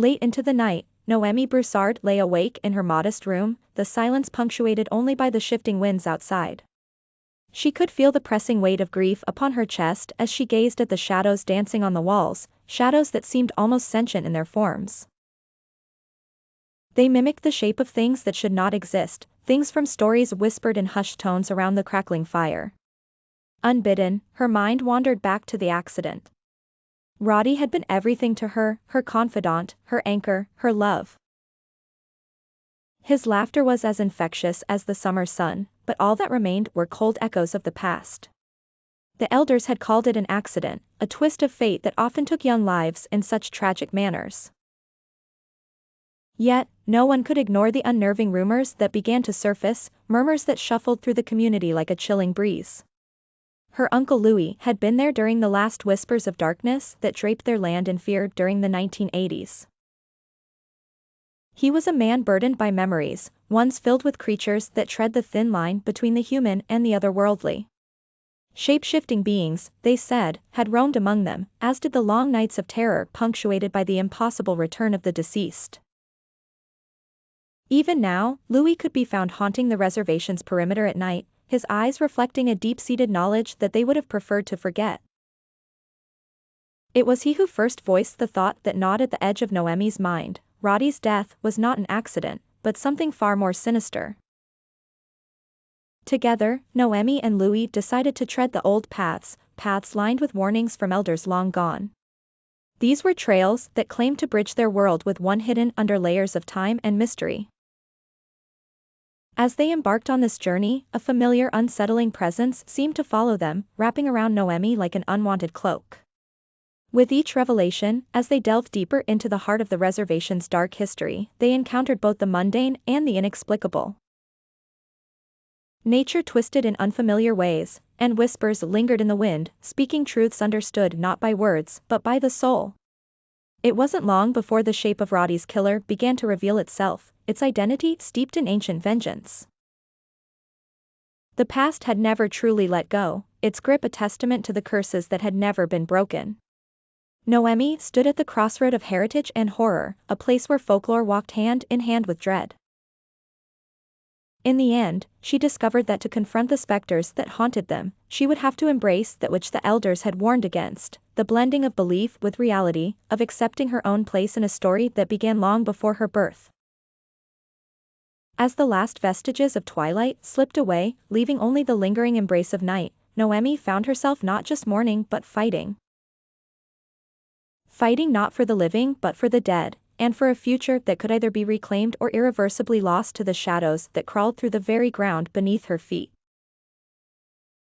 Late into the night, Noemi Broussard lay awake in her modest room, the silence punctuated only by the shifting winds outside. She could feel the pressing weight of grief upon her chest as she gazed at the shadows dancing on the walls, shadows that seemed almost sentient in their forms. They mimicked the shape of things that should not exist, things from stories whispered in hushed tones around the crackling fire. Unbidden, her mind wandered back to the accident. Roddy had been everything to her, her confidant, her anchor, her love. His laughter was as infectious as the summer sun, but all that remained were cold echoes of the past. The elders had called it an accident, a twist of fate that often took young lives in such tragic manners. Yet, no one could ignore the unnerving rumors that began to surface, murmurs that shuffled through the community like a chilling breeze. Her Uncle Louie had been there during the last whispers of darkness that draped their land in fear during the 1980s. He was a man burdened by memories, ones filled with creatures that tread the thin line between the human and the otherworldly. Shape-shifting beings, they said, had roamed among them, as did the long nights of terror punctuated by the impossible return of the deceased. Even now, Louie could be found haunting the reservation's perimeter at night, his eyes reflecting a deep-seated knowledge that they would have preferred to forget. It was he who first voiced the thought that gnawed at the edge of Noemi's mind: Roddy's death was not an accident, but something far more sinister. Together, Noemi and Louie decided to tread the old paths lined with warnings from elders long gone. These were trails that claimed to bridge their world with one hidden under layers of time and mystery. As they embarked on this journey, a familiar unsettling presence seemed to follow them, wrapping around Noemi like an unwanted cloak. With each revelation, as they delved deeper into the heart of the reservation's dark history, they encountered both the mundane and the inexplicable. Nature twisted in unfamiliar ways, and whispers lingered in the wind, speaking truths understood not by words but by the soul. It wasn't long before the shape of Roddy's killer began to reveal itself, its identity steeped in ancient vengeance. The past had never truly let go, its grip a testament to the curses that had never been broken. Noemi stood at the crossroad of heritage and horror, a place where folklore walked hand in hand with dread. In the end, she discovered that to confront the specters that haunted them, she would have to embrace that which the elders had warned against, the blending of belief with reality, of accepting her own place in a story that began long before her birth. As the last vestiges of twilight slipped away, leaving only the lingering embrace of night, Noemi found herself not just mourning but fighting. Fighting not for the living but for the dead, and for a future that could either be reclaimed or irreversibly lost to the shadows that crawled through the very ground beneath her feet.